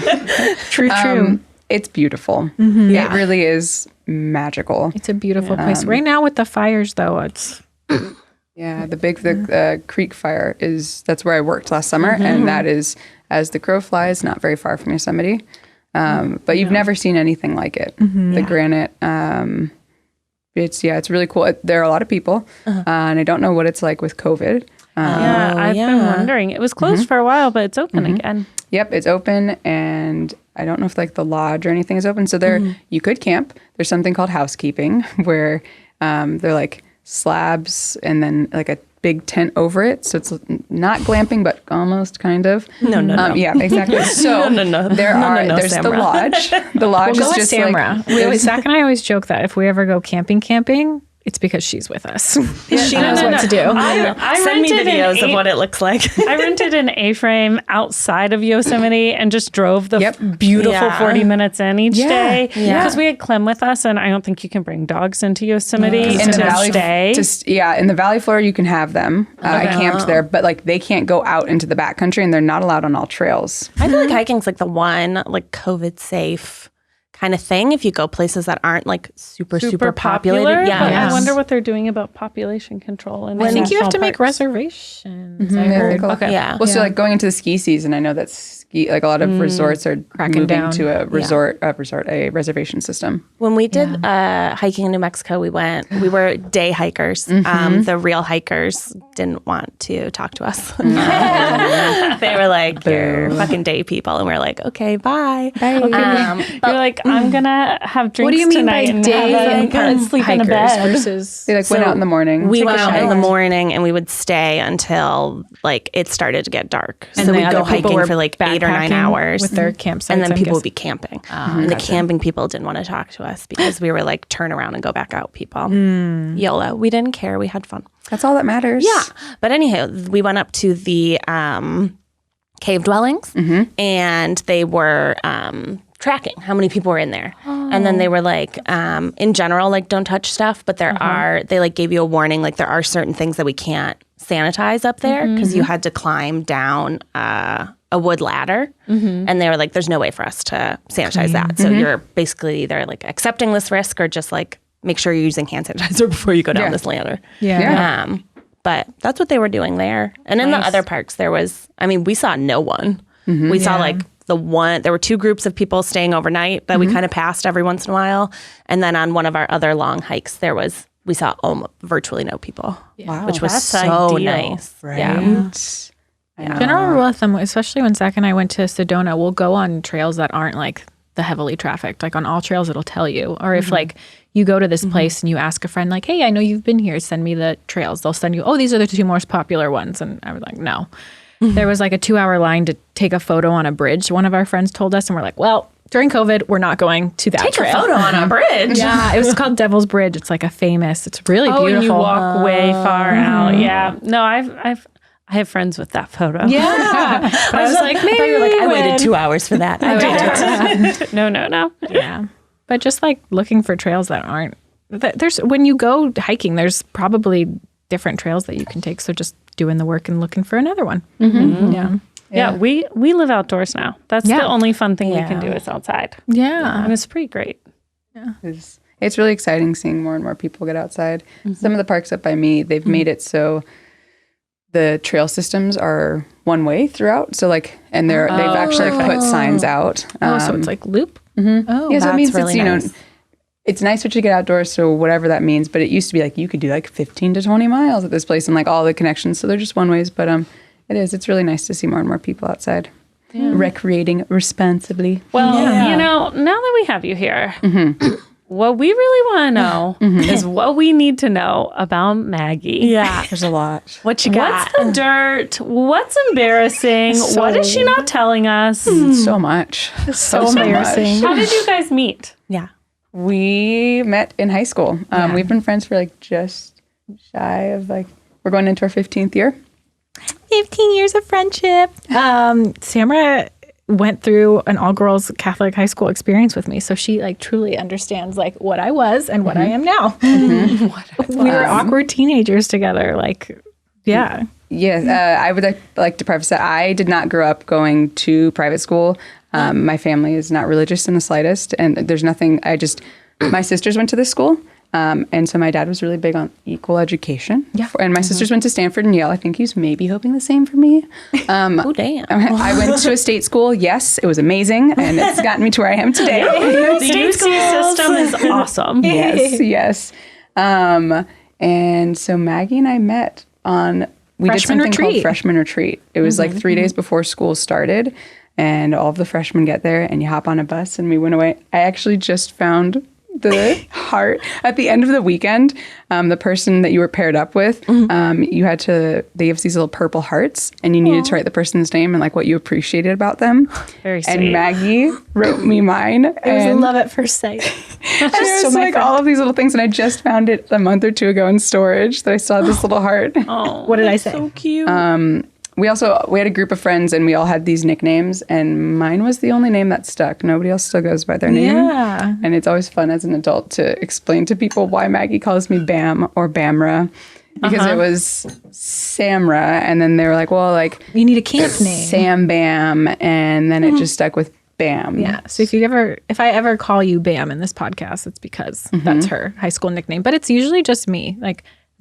True. It's beautiful. It really is magical. It's a beautiful place. Right now with the fires, though, it's the creek fire that's where I worked last summer, and that is, as the crow flies, not very far from Yosemite. But you've never seen anything like it. The granite. It's really cool. There are a lot of people, and I don't know what it's like with COVID. I've been wondering. It was closed for a while, but it's open again. Yep, it's open, and I don't know if like the lodge or anything is open. So there, you could camp. There's something called housekeeping, where they're like slabs and then like a big tent over it. So it's not glamping, but almost kind of. No. Yeah, exactly. So there's Samra. the lodge. The lodge we'll is go just with Samra. like Zach and I always joke that if we ever go camping, it's because she's with us. She knows what to do. I Send me rented videos of what it looks like. I rented an A-frame outside of Yosemite and just drove the beautiful 40 minutes in each day. Because we had Clem with us, and I don't think you can bring dogs into Yosemite in the valley. Stay. In the valley floor you can have them. I camped there, but like they can't go out into the backcountry, and they're not allowed on all trails. I feel like hiking's like the one like COVID safe kind of thing if you go places that aren't like super populated. But I wonder what they're doing about population control. And I think you have to make reservations. I heard. So like going into the ski season, I know that like a lot of resorts are moving down to a reservation system. When we did hiking in New Mexico, we were day hikers. The real hikers didn't want to talk to us. They were like, you're fucking day people. And we were like, okay, bye. You're like, I'm going to have drinks what do you mean tonight by and day sleep in a bed. Versus They went out in the morning. We went out in the morning, and we would stay until like it started to get dark. And so we'd go hiking for for like 8 or 9 hours with their campsites, and then people would be camping. And the camping people didn't want to talk to us because we were like turn around and go back out people. YOLO. We didn't care. We had fun. That's all that matters. Yeah. But anyhow, we went up to the cave dwellings, and they were tracking how many people were in there. And then they were like, in general, like don't touch stuff, but they like gave you a warning, like there are certain things that we can't sanitize up there because you had to climb down a wood ladder, and they were like, there's no way for us to sanitize that. So you're basically either like accepting this risk or just like make sure you're using hand sanitizer before you go down this ladder. But that's what they were doing there. And in the other parks, we saw no one. We saw like there were 2 groups of people staying overnight that we kind of passed every once in a while. And then on one of our other long hikes, we saw virtually no people, which was so nice. Right. Yeah. General rule of thumb, especially when Zach and I went to Sedona, we'll go on trails that aren't like the heavily trafficked. Like on all trails, it'll tell you. Or if like you go to this place and you ask a friend like, hey, I know you've been here, send me the trails. They'll send you, these are the 2 most popular ones. And I was like, no. There was like a 2-hour line to take a photo on a bridge, one of our friends told us, and we're like, well, during COVID, we're not going to that trail. Take a photo on a bridge. Yeah, it was called Devil's Bridge. It's like it's really beautiful. And you walk way far out. Yeah. No, I have friends with that photo. Yeah. But I was like, maybe I waited 2 hours for that. No. Yeah. But just like looking for trails that aren't, when you go hiking, there's probably different trails that you can take. So just doing the work and looking for another one. Mm-hmm. Yeah, we live outdoors now. That's the only fun thing we can do is outside. Yeah. And it's pretty great. Yeah. It's really exciting seeing more and more people get outside. Some of the parks up by me, they've made it so the trail systems are one way throughout. So and they've actually put signs out. So it's like loop? Oh, yeah, so it means really nice. It's nice to get outdoors, so whatever that means. But it used to be you could do 15 to 20 miles at this place and all the connections. So they're just one ways. But it's really nice to see more and more people outside recreating responsibly. Well, now that we have you here, what we really want to know is what we need to know about Maggie. Yeah. There's a lot. What you got? What's the dirt? What's embarrassing? What is she not telling us? So much. So embarrassing. How did you guys meet? Yeah. We met in high school. We've been friends for just shy of we're going into our 15th year. 15 years of friendship. Samra went through an all-girls Catholic high school experience with me, so she truly understands what I was and what I am now. We were awkward teenagers together. Yeah. Yes, I would like to preface that I did not grow up going to private school. My family is not religious in the slightest, and there's nothing. My sisters went to this school. And so my dad was really big on equal education. Yeah. And my sisters went to Stanford and Yale. I think he's maybe hoping the same for me. Oh, damn. I went to a state school. Yes, it was amazing. And it's gotten me to where I am today. The UC system is awesome. Yes. And so Maggie and I met we did something called Freshman Retreat. It was 3 days before school started. And all of the freshmen get there and you hop on a bus and we went away. I actually just found the heart at the end of the weekend. The person that you were paired up with, they have these little purple hearts and you needed to write the person's name and what you appreciated about them. Very sweet. And Maggie wrote me mine. It was a love at first sight. There's all of these little things and I just found it a month or two ago in storage that I saw this little heart. Oh, what did I say? So cute. We had a group of friends and we all had these nicknames and mine was the only name that stuck. Nobody else still goes by their name. Yeah. And it's always fun as an adult to explain to people why Maggie calls me Bam or Bamra. Because it was Samra and then they were you need a camp name. Sam Bam, and then it just stuck with Bam. Yeah. So if I ever call you Bam in this podcast, it's because that's her high school nickname. But it's usually just me.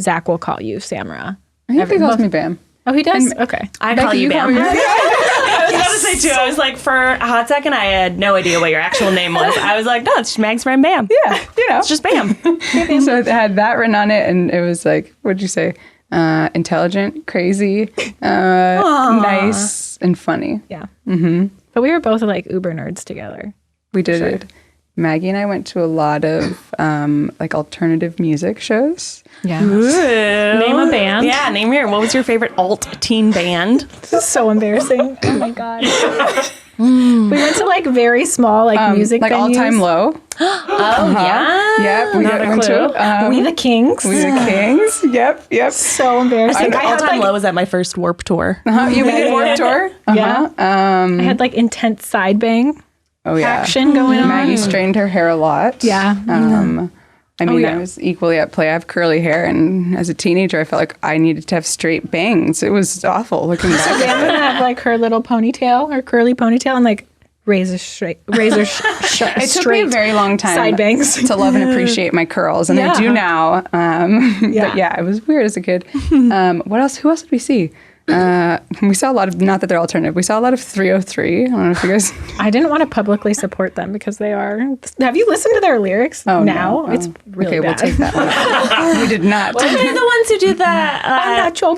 Zach will call you Samra. I think he calls me Bam. Oh, he does? Okay. I call you Bam. I was about to say, too. I was for a hot second, I had no idea what your actual name was. I was no, it's just Mag's friend Bam. Yeah, It's just Bam. So it had that written on it, and it was what'd you say? Intelligent, crazy, nice, and funny. Yeah. Mm-hmm. But we were both uber nerds together. We did it. Maggie and I went to a lot of alternative music shows. Yeah. Name a band. Yeah, what was your favorite alt teen band? This is so embarrassing. Oh my God. We went to very small music venues. All Time Low. Yeah. Yep. We went to We the Kings. We the Kings. Yep. So embarrassing. All Time Low was at my first Warped Tour. You did Warped Tour? Yeah. I had intense side bang. Action going on. Maggie strained her hair a lot. Yeah. I was equally at play. I have curly hair, and as a teenager, I felt I needed to have straight bangs. It was awful looking back. Savannah have her little ponytail, her curly ponytail, and razor straight. It took me a very long time side bangs to love and appreciate my curls, and I do now. But it was weird as a kid. What else? Who else did we see? We saw a lot of, not that they're alternative, we saw a lot of 303. I don't know if you guys... I didn't want to publicly support them because they are... Have you listened to their lyrics now? No. It's really bad. We'll take that one. We did not. Were they the ones who did the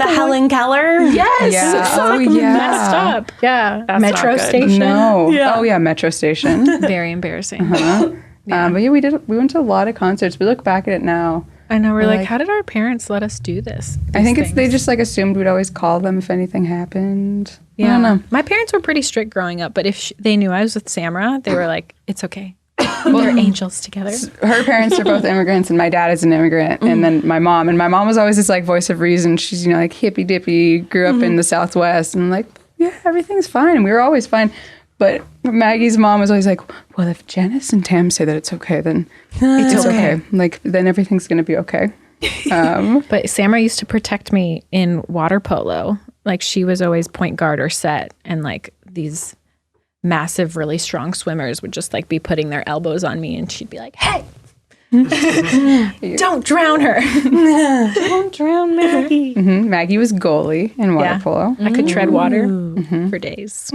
Helen Keller? Yes. Yeah. It's messed up. Yeah. That's Metro Station. No. Yeah. Oh, yeah, Metro Station. Very embarrassing. But we went to a lot of concerts. We look back at it now. I know. We're how did our parents let us do this? I think they just assumed we'd always call them if anything happened. Yeah. I don't know. My parents were pretty strict growing up, but if they knew I was with Samra, they were like, it's okay. We're angels together. Her parents are both immigrants, and my dad is an immigrant, and then my mom. And my mom was always this like voice of reason. She's, you know, like hippy dippy, grew up in the Southwest, and like, yeah, everything's fine. And we were always fine. But Maggie's mom was always like, well, if Janice and Tam say that it's okay, then it's okay. Like, then everything's going to be okay. But Samra used to protect me in water polo. Like, she was always point guard or set, and like these massive, really strong swimmers would just like be putting their elbows on me, and she'd be like, hey, don't drown her. Don't drown Maggie. Maggie was goalie in water polo. I could tread water for days.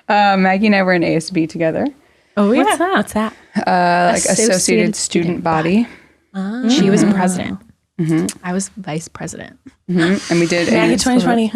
Maggie and I were in ASB together. Oh, yeah. What's that? Like Associated Student Body. She was president. I was vice president. And we did Maggie 2020.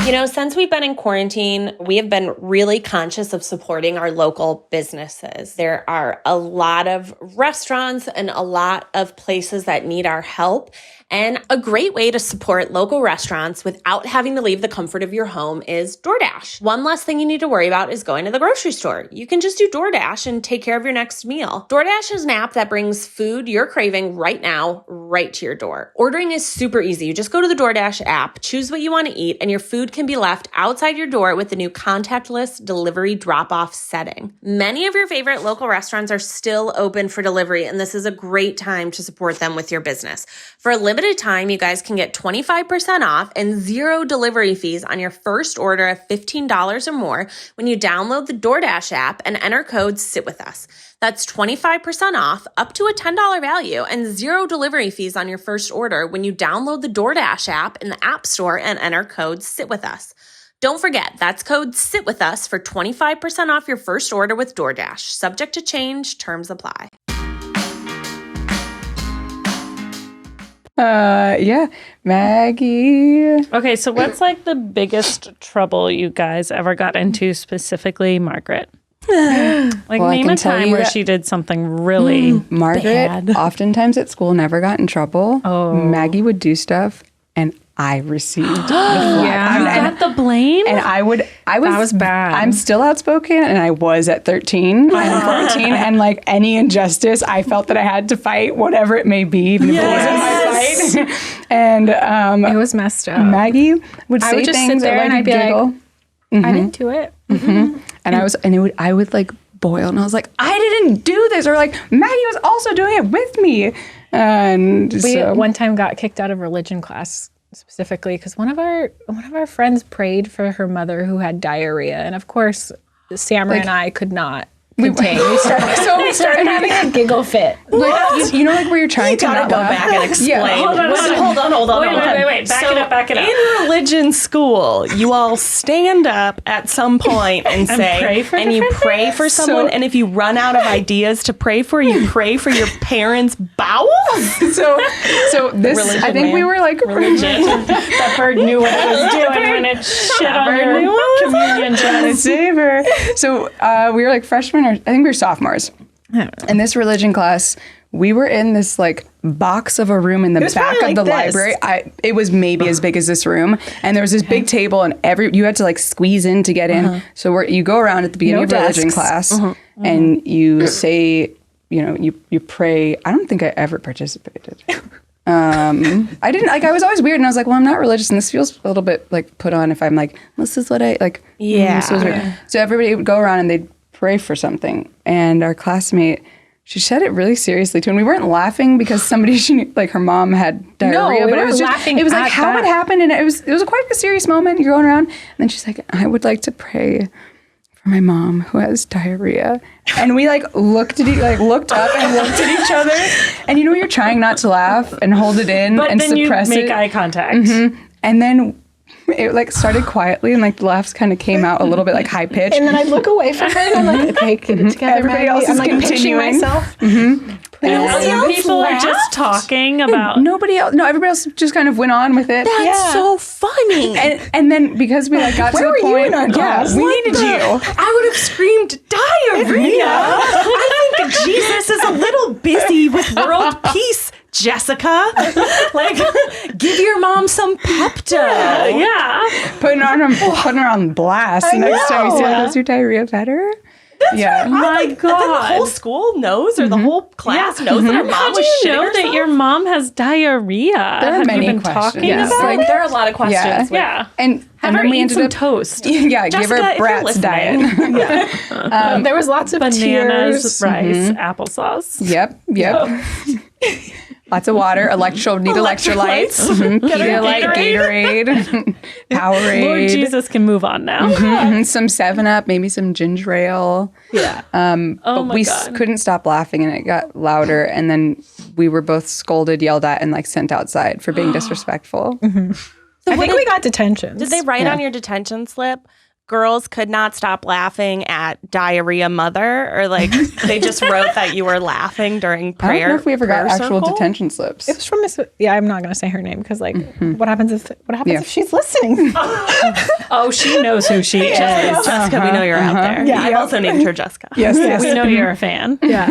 You know, since we've been in quarantine, we have been really conscious of supporting our local businesses. There are a lot of restaurants and a lot of places that need our help. And a great way to support local restaurants without having to leave the comfort of your home is DoorDash. One less thing you need to worry about is going to the grocery store. You can just do DoorDash and take care of your next meal. DoorDash is an app that brings food you're craving right now, right to your door. Ordering is super easy. You just go to the DoorDash app, choose what you want to eat, and your food can be left outside your door with the new contactless delivery drop-off setting. Many of your favorite local restaurants are still open for delivery, and this is a great time to support them with your business. For a limited time, you guys can get 25% off and 0 delivery fees on your first order of $15 or more when you download the DoorDash app and enter code SITWITHUS. That's 25% off, up to a $10 value, and 0 delivery fees on your first order when you download the DoorDash app in the App Store and enter code SITWITHUS. Don't forget, that's code SITWITHUS for 25% off your first order with DoorDash. Subject to change, terms apply. Maggie. Okay, so what's like the biggest trouble you guys ever got into, specifically Margaret? Like, name a time where she did something really Margaret, bad. Oftentimes at school, never got in trouble. Oh. Maggie would do stuff, and I received the flag. You got the blame? And I was That was bad. I'm still outspoken, and I was at 13 and 14, and like any injustice, I felt that I had to fight, whatever it may be, even if it wasn't my fight. And it was messed up. Maggie would say I would just things sit there and I'd be giggle. like, I didn't do it. And I would like boil, and I was like, I didn't do this, or like Maggie was also doing it with me. And We one time got kicked out of religion class specifically because one of our friends prayed for her mother who had diarrhea, and of course Samra and I could not contain. We started having a giggle fit. like, you know, like where you're trying to not go laugh. back and explain. Yeah. Hold on. Wait. Back it up. In religion school, you all stand up at some point and say, pray for and you different pray things? for someone. And if you run out of ideas to pray for, you pray for your parents' bowels. So this, Religion, I think we man. were like Religion. That bird knew what it was doing when it shit on your communion chest. Saver. So we were like freshmen, or I think we were sophomores. In this religion class, we were in this like box of a room in the back of the library. It was maybe as big as this room, and there was this big table, and you had to like squeeze in to get in. So you go around at the beginning of religion class, and you say, you know, you pray. I don't think I ever participated. I didn't, like, I was always weird, and I was like, well, I'm not religious, and this feels a little bit like put on if I'm like, this is what I like. Yeah. This was weird. So everybody would go around and they'd pray for something, and our classmate, she said it really seriously too, and we weren't laughing because somebody she knew, like her mom had diarrhea, we but it was just laughing it was like at how that. it happened, and it was quite a serious moment. You're going around, and then she's like, I would like to pray for my mom who has diarrhea, and we like looked up and looked at each other, and you know, you're trying not to laugh and hold it in, But and then you suppress make it, eye contact. and then it like started quietly, and like the laughs kind of came out a little bit like high pitched. And then I'd look away from her and I'm like, okay, get it together, Everybody Maggie. else is I'm like pitching continuing. myself. And people are just talking about. Everybody else just kind of went on with it. That's so funny. And then because we like got to the point, in our class? we needed you. I would have screamed diarrhea. I think Jesus is a little busy with world peace Jessica, like, give your mom some Pepto. Yeah. Putting her on blast next time you see her. Is your diarrhea better? Yeah. My The God. whole school knows, or the whole class knows that her mom How do was you shitting know herself? that your mom has diarrhea? There are Have many you been questions. talking Yeah. about Like, there are a lot of questions. Yeah. And Have her then we eat ended some up toast. Yeah, give Jessica, her if you're Bratz listening. diet. There was lots of Bananas, tears. rice, applesauce. Yep. Lots of water. Need electrolytes. Pedialyte, Gatorade, Powerade. Lord Jesus can move on now. Some 7-Up, maybe some ginger ale. Yeah. But my we God. couldn't stop laughing, and it got louder. And then we were both scolded, yelled at, and like sent outside for being disrespectful. I think we got detention. Did they write on your detention slip, girls could not stop laughing at diarrhea mother? Or like they just wrote that you were laughing during prayer? I don't know if we ever got prayer actual circle? detention slips. It was from Miss. Yeah, I'm not going to say her name because, like, what happens if she's listening? Oh, she knows who she is. Jessica, we know you're out there. Yeah. I've also named her Jessica. Yes. We know you're a fan. Yeah.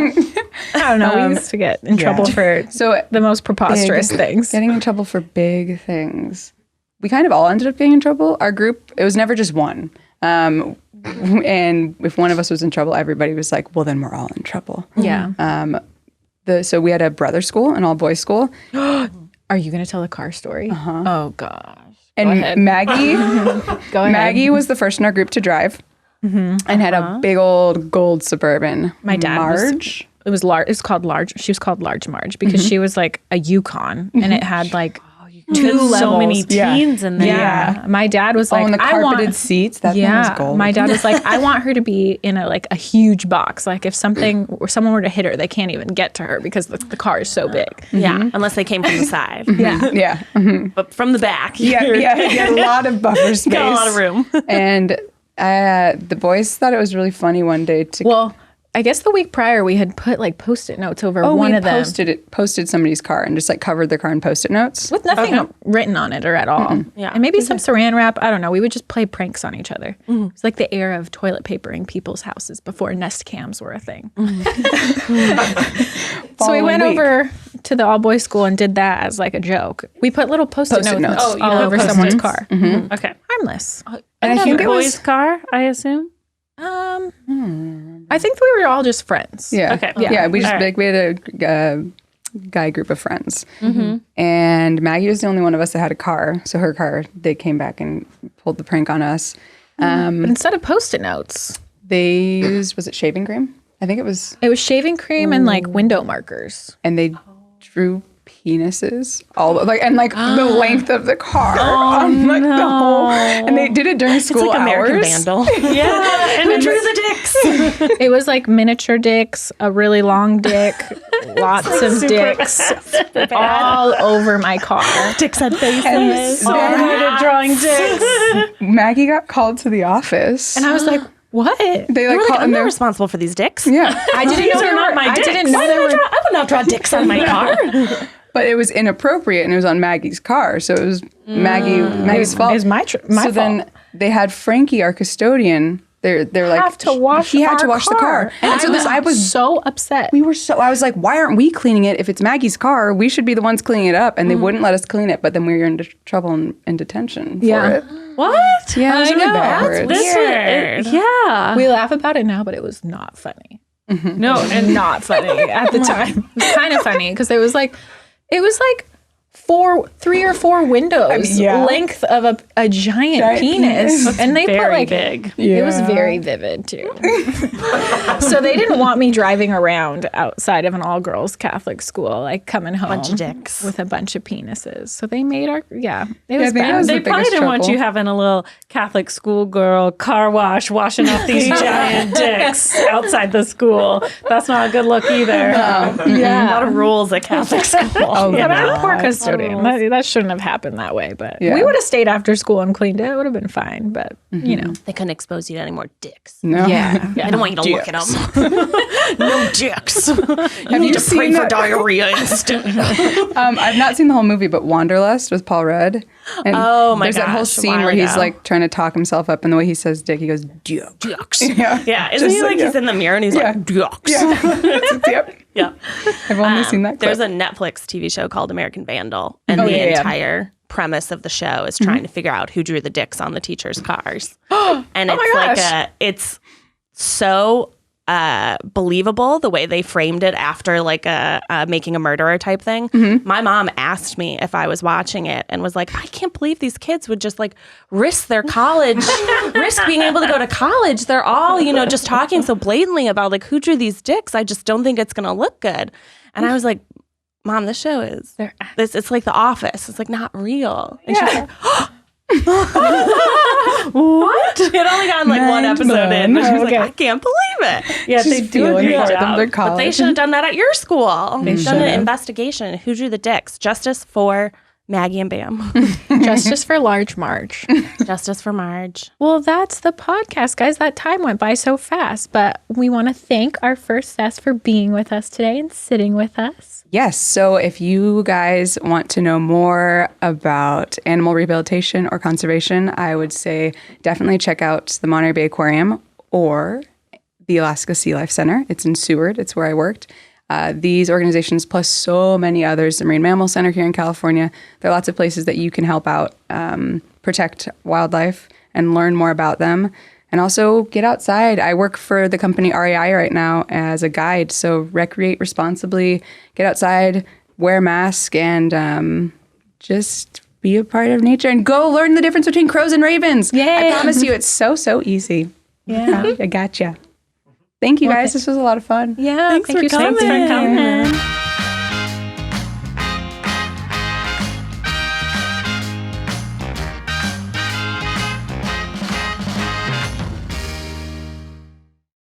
I don't know. We used to get in trouble for So the most preposterous things. Getting in trouble for big things. We kind of all ended up getting in trouble. Our group, it was never just one. And if one of us was in trouble, everybody was like, well, then we're all in trouble. Yeah. So we had a brother school, an all-boys school. Are you going to tell the car story? Oh, gosh. And Maggie, Go ahead. Maggie was the first in our group to drive and had a big old gold Suburban. My dad was- Marge. It was large. It's called Large. She was called Large Marge because she was like a Yukon and it had like two levels. So many Yeah. teens in there. Yeah. My dad was like, and the I carpeted want, seats. That thing was gold. My dad was like, I want her to be in a huge box. Like if someone were to hit her, they can't even get to her because the car is so big. Yeah, unless they came from the side. Yeah. But from the back. Yeah. He had a lot of buffer space. Got a lot of room. And the boys thought it was really funny one day to. Well, I guess the week prior we had put like Post-it notes over one of them posted somebody's car and just like covered their car in Post-it notes. with nothing written on it or at all. Yeah. And maybe some saran wrap. I don't know. We would just play pranks on each other. It's like the era of toilet papering people's houses before Nest cams were a thing. So we went over to the all-boys school and did that as like a joke. We put little Post-it notes all over someone's car. Okay. Harmless. And I think it Boys' was. car, I assume. I think we were all just friends. Yeah. Okay. Yeah. We just All right. like we had a guy group of friends, and Maggie was the only one of us that had a car. So her car, they came back and pulled the prank on us. But instead of Post-it notes, They used, was it shaving cream? I think it was, it was shaving cream and like window markers. and they drew penises all the length of the car on like the whole, and they did it during school It's like American hours. Vandal. Yeah. And Who drew the dicks? It was like miniature dicks, a really long dick, lots of dicks all over my car. Dicks had faces. And Good at drawing dicks. Maggie got called to the office, And I was like, what? they They like were like, called I'm and not they're responsible for these dicks. yeah. I didn't These know are they not were. my I didn't dicks. know they were. I would not draw dicks on my car. But it was inappropriate, and it was on Maggie's car, so it was Maggie's fault. It was my so fault. then they had Frankie, our custodian. They're like have to wash. He had to our wash the car, and so I was so upset. I was like, why aren't we cleaning it? If it's Maggie's car, we should be the ones cleaning it up, and they wouldn't let us clean it. But then we were in trouble and in detention for it. What? Yeah, it was I really know. backwards. This Weird. yeah. We laugh about it now, but it was not funny. No, and Not funny at the time. It was kind of funny because it was like 3 or 4 windows length of a giant penis. And they put very like big. It was very vivid too. So they didn't want me driving around outside of an all-girls Catholic school, like coming home Bunch of dicks. with a bunch of penises. So they made it was I think bad. that was They the probably biggest didn't want trouble. you having a little Catholic schoolgirl car wash washing off these giant dicks outside the school. That's not a good look either. A lot of rules at Catholic school. Yeah, but I'm a poor custodian. That shouldn't have happened that way. But we would have stayed after school and cleaned it. It would have been fine. But, you know. They couldn't expose you to any more dicks. No. Yeah. I don't want you to look at them. No dicks. You need you to pray seen for that? diarrhea instead. I've not seen the whole movie, but Wanderlust with Paul Rudd. And Oh my there's that whole gosh, a scene while where he's ago. like trying to talk himself up, and the way he says dick, he goes, ducks. Yeah. Yeah, isn't he like he's in the mirror and he's like, ducks. Yep. Yeah. I've only seen that clip. There's a Netflix TV show called American Vandal, and the entire premise of the show is trying to figure out who drew the dicks on the teachers' cars. And it's so believable the way they framed it after like a making a murderer type thing. My mom asked me if I was watching it and was like, I can't believe these kids would just like risk their college, risk being able to go to college. They're all, just talking so blatantly about like who drew these dicks. I just don't think it's going to look good. And I was like, Mom, this show is it's like The Office. It's like not real. And she's like, what? It only got like one episode in, but she was like, I can't believe it. Yeah, they do a great job. But they should have done that at your school. They've done an investigation. Who drew the dicks? Justice for Maggie and Bam. Justice for Large Marge. Justice for Marge. Well, that's the podcast, guys. That time went by so fast, but we want to thank our first guest for being with us today and sitting with us. Yes. So if you guys want to know more about animal rehabilitation or conservation, I would say definitely check out the Monterey Bay Aquarium or the Alaska Sea Life Center. It's in Seward. It's where I worked. These organizations, plus so many others, the Marine Mammal Center here in California, there are lots of places that you can help out, protect wildlife and learn more about them. And also get outside. I work for the company REI right now as a guide. So recreate responsibly, get outside, wear a mask, and just be a part of nature. And go learn the difference between crows and ravens. Yay. I promise you, it's so easy. Yeah. I gotcha. Thank you guys. This was a lot of fun. Yeah. Thank you so much for coming.